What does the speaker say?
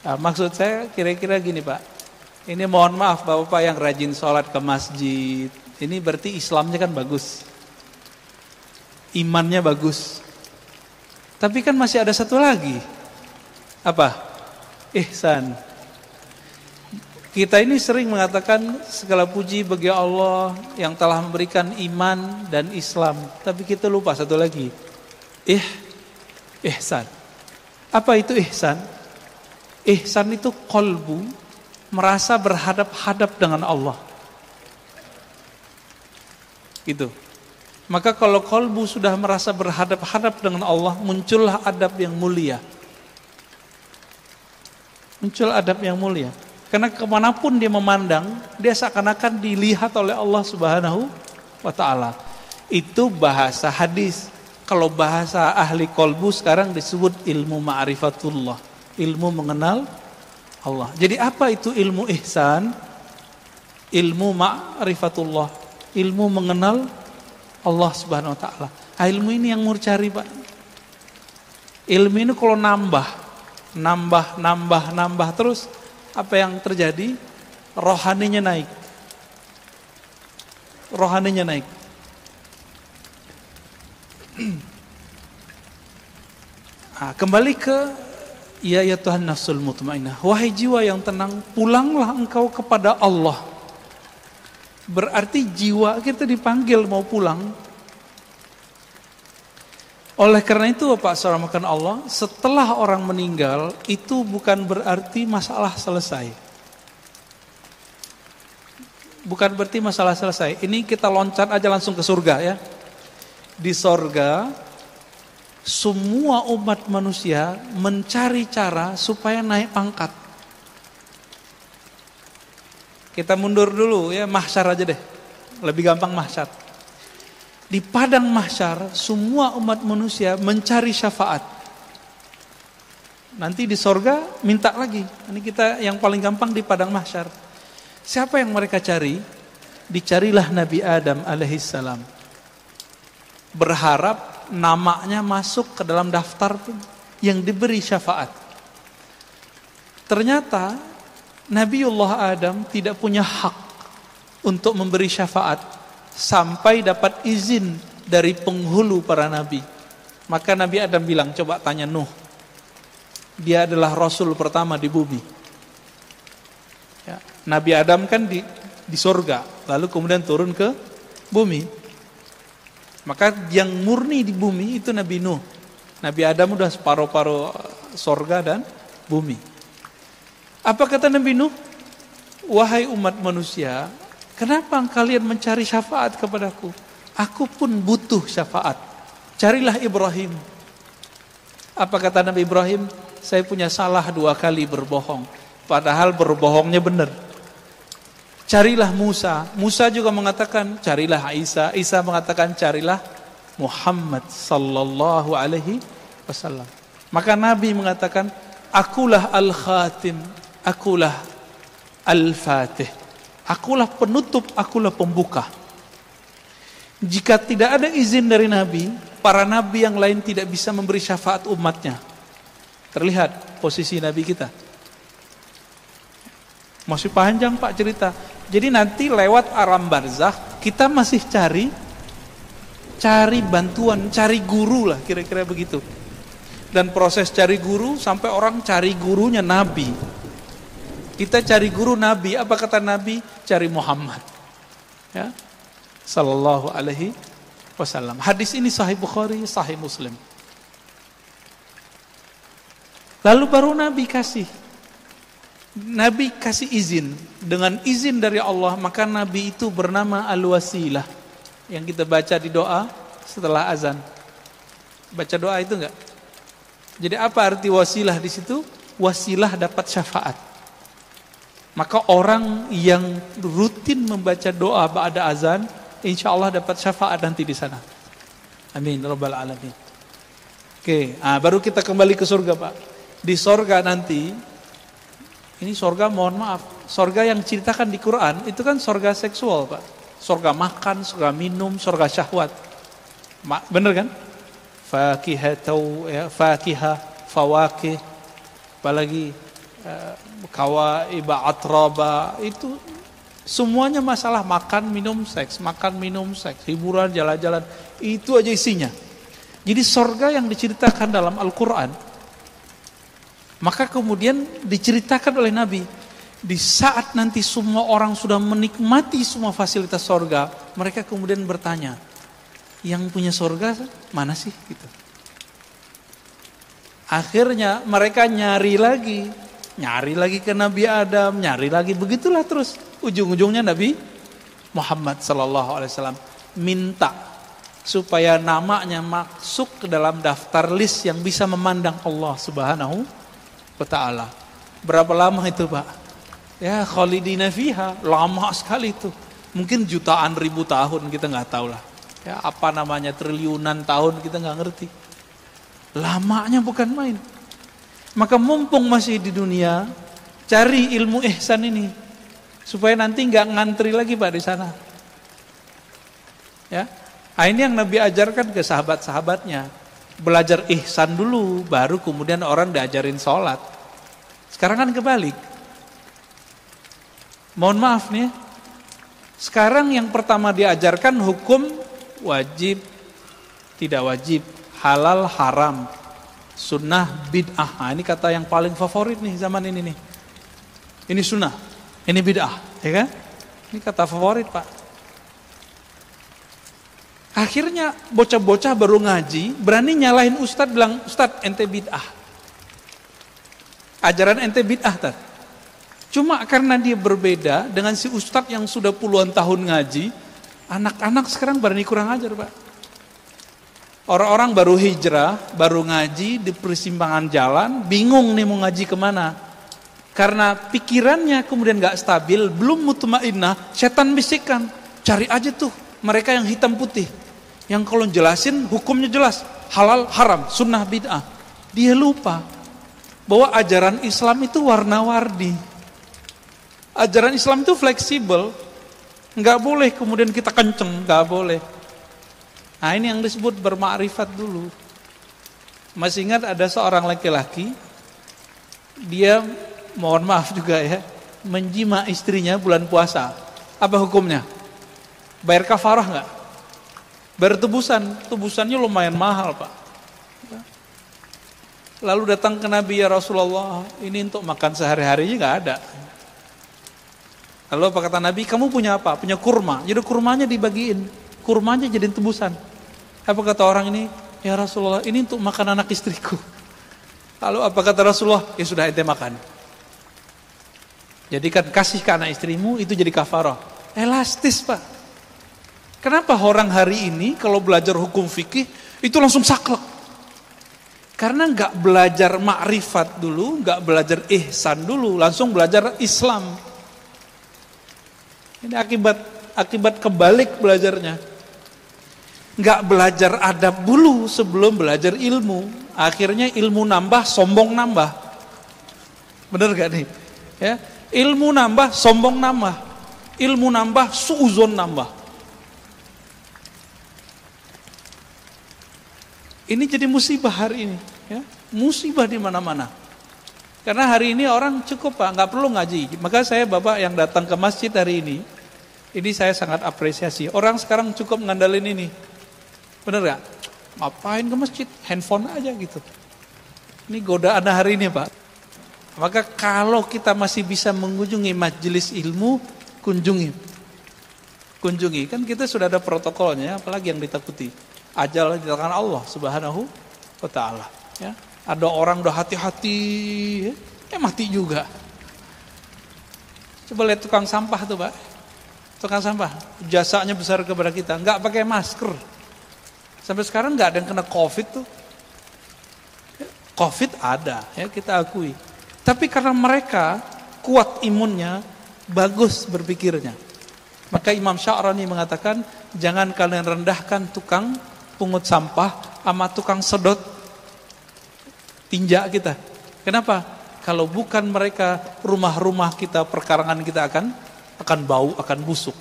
Maksud saya kira-kira gini Pak. Ini mohon maaf Bapak yang rajin sholat ke masjid. Ini berarti Islamnya kan bagus. Imannya bagus. Tapi kan masih ada satu lagi. Apa? Ihsan. Kita ini sering mengatakan segala puji bagi Allah yang telah memberikan iman dan Islam. Tapi kita lupa satu lagi. Ihsan. Apa itu ihsan? Ihsan itu qalbu, merasa berhadap-hadap dengan Allah. Itu. Maka kalau qalbu sudah merasa berhadap-hadap dengan Allah, muncullah adab yang mulia. Muncul adab yang mulia. Karena kemanapun dia memandang, dia seakan-akan dilihat oleh Allah Subhanahu wa ta'ala. Itu bahasa hadis. Kalau bahasa ahli qalbu sekarang disebut ilmu ma'rifatullah. Ilmu mengenal Allah. Jadi apa itu ilmu ihsan? Ilmu ma'rifatullah. Ilmu mengenal Allah Subhanahu wa ta'ala. Ilmu ini yang mau cari Pak. Ilmu ini kalau nambah terus, apa yang terjadi? Rohaninya naik. Rohaninya naik. Kembali ke ya Tuhan nafsul mutmainnah. Wahai jiwa yang tenang, pulanglah engkau kepada Allah. Berarti jiwa kita dipanggil mau pulang. Oleh karena itu Bapak saudara makan Allah, setelah orang meninggal itu bukan berarti masalah selesai. Bukan berarti masalah selesai. Ini kita loncat aja langsung ke surga ya. Di surga semua umat manusia mencari cara supaya naik pangkat. Kita mundur dulu ya, mahsyar aja deh. Lebih gampang mahsyar. Di padang mahsyar semua umat manusia mencari syafaat. Nanti di sorga minta lagi. Ini kita yang paling gampang di padang mahsyar. Siapa yang mereka cari? Dicarilah Nabi Adam alaihissalam. Berharap namanya masuk ke dalam daftar yang diberi syafaat. Ternyata Nabiullah Adam tidak punya hak untuk memberi syafaat sampai dapat izin dari penghulu para nabi. Maka Nabi Adam bilang, coba tanya Nuh. Dia adalah Rasul pertama di bumi. Ya, Nabi Adam kan di surga, lalu kemudian turun ke bumi. Maka yang murni di bumi itu Nabi Nuh. Nabi Adam udah separuh-paruh surga dan bumi. Apa kata Nabi Nuh? Wahai umat manusia, kenapa kalian mencari syafaat kepadaku? Aku pun butuh syafaat. Carilah Ibrahim. Apa kata Nabi Ibrahim? Saya punya salah 2 kali berbohong. Padahal berbohongnya benar. Carilah Musa. Musa juga mengatakan carilah Isa. Isa mengatakan carilah Muhammad sallallahu alaihi wasallam. Maka Nabi mengatakan, akulah al-khatim, akulah al-fatih. Akulah penutup, akulah pembuka. Jika tidak ada izin dari Nabi, para Nabi yang lain tidak bisa memberi syafaat umatnya. Terlihat posisi Nabi kita. Masih panjang Pak cerita. Jadi nanti lewat alam barzakh, kita masih cari bantuan, cari guru lah, kira-kira begitu. Dan proses cari guru, sampai orang cari gurunya Nabi. Kita cari guru Nabi, apa kata Nabi? Cari Muhammad. Ya. Sallallahu alaihi wasallam. Hadis ini sahih Bukhari, sahih Muslim. Lalu baru Nabi kasih izin. Dengan izin dari Allah, maka Nabi itu bernama Al-Wasilah. Yang kita baca di doa setelah azan. Baca doa itu enggak? Jadi apa arti wasilah di situ? Wasilah dapat syafaat. Maka orang yang rutin membaca doa ba'da azan, insya Allah dapat syafaat nanti di sana. Amin rabbal alamin. Oke, baru kita kembali ke surga Pak. Di surga nanti, ini surga mohon maaf, surga yang ceritakan di Quran itu kan surga seksual Pak. Surga makan, surga minum, surga syahwat. Bener kan? Fakihah, fawakih, apalagi kawaiba, atraba, itu semuanya masalah makan, minum, seks, hiburan, jalan-jalan, itu aja isinya. Jadi sorga yang diceritakan dalam Al-Quran, maka kemudian diceritakan oleh Nabi, di saat nanti semua orang sudah menikmati semua fasilitas sorga, mereka kemudian bertanya, yang punya sorga mana sih? Gitu. Akhirnya mereka nyari lagi ke Nabi Adam, nyari lagi, begitulah terus. Ujung-ujungnya Nabi Muhammad SAW minta supaya namanya masuk ke dalam daftar list yang bisa memandang Allah Subhanahu wa ta'ala. Berapa lama itu, Pak? Ya, khalidina fiha, lama sekali itu. Mungkin jutaan ribu tahun, kita nggak tahu lah. Ya, apa namanya, triliunan tahun, kita nggak ngerti. Lamanya bukan main. Maka mumpung masih di dunia, cari ilmu ihsan ini supaya nanti nggak ngantri lagi, Pak, di sana. Ya, ini yang Nabi ajarkan ke sahabat-sahabatnya. Belajar ihsan dulu, baru kemudian orang diajarin sholat. Sekarang kan kebalik. Mohon maaf nih, sekarang yang pertama diajarkan hukum wajib, tidak wajib, halal, haram, sunnah, bid'ah. Nah, ini kata yang paling favorit nih zaman ini nih. Ini sunnah, ini bid'ah, ya kan? Ini kata favorit, Pak. Akhirnya bocah-bocah baru ngaji, berani nyalahin ustadz, bilang, "Ustadz, ente bid'ah. Ajaran ente bid'ah, Tad." Cuma karena dia berbeda dengan si ustadz yang sudah puluhan tahun ngaji, anak-anak sekarang berani kurang ajar, Pak. Orang-orang baru hijrah, baru ngaji di persimpangan jalan, bingung nih mau ngaji kemana. Karena pikirannya kemudian gak stabil, belum mutmainnah, setan bisikan, cari aja tuh mereka yang hitam putih, yang kalau jelasin hukumnya jelas, halal, haram, sunnah, bid'ah. Dia lupa bahwa ajaran Islam itu warna-warni. Ajaran Islam itu fleksibel, nggak boleh kemudian kita kenceng, nggak boleh. Nah, ini yang disebut bermakrifat dulu. Masih ingat ada seorang laki-laki, dia mohon maaf juga ya, menjima istrinya bulan puasa. Apa hukumnya? Bayar kafarah nggak? Bayar tebusannya lumayan mahal, Pak. Lalu datang ke Nabi, "Ya Rasulullah, ini untuk makan sehari-harinya nggak ada." Lalu apa kata Nabi? "Kamu punya apa?" "Punya kurma." Jadi kurmanya dibagiin, kurmanya jadiin tebusan. Apa kata orang ini? "Ya Rasulullah, ini untuk makan anak istriku." Lalu apa kata Rasulullah? "Ya sudah, ente makan. Jadikan kasih ke anak istrimu, itu jadi kafarah." Elastis, Pak. Kenapa orang hari ini kalau belajar hukum fikih itu langsung saklek? Karena nggak belajar makrifat dulu, nggak belajar ihsan dulu, langsung belajar Islam. Ini akibat kebalik belajarnya. Nggak belajar adab dulu sebelum belajar ilmu. Akhirnya ilmu nambah, sombong nambah. Bener gak nih? Ya, ilmu nambah, sombong nambah. Ilmu nambah, suuzon nambah. Ini jadi musibah hari ini, ya. Musibah di mana-mana. Karena hari ini orang cukup, Pak, nggak perlu ngaji. Maka saya, Bapak yang datang ke masjid hari ini saya sangat apresiasi. Orang sekarang cukup ngandalin ini. Bener gak? Ngapain ke masjid? Handphone aja gitu. Ini godaan hari ini, Pak. Maka kalau kita masih bisa mengunjungi majelis ilmu, kunjungi. Kan kita sudah ada protokolnya, apalagi yang ditakuti. Ajal di tangan Allah Subhanahu wa ta'ala, ya. Ada orang udah hati-hati, mati juga. Coba lihat tukang sampah tuh, Pak. Tukang sampah, jasanya besar kepada kita, nggak pakai masker. Sampai sekarang nggak ada yang kena COVID tuh. COVID ada, ya, kita akui. Tapi karena mereka kuat imunnya, bagus berpikirnya. Maka Imam Sya'rani mengatakan, jangan kalian rendahkan tukang pungut sampah sama tukang sedot tinja kita. Kenapa? Kalau bukan mereka, rumah-rumah kita, perkarangan kita akan bau, akan busuk.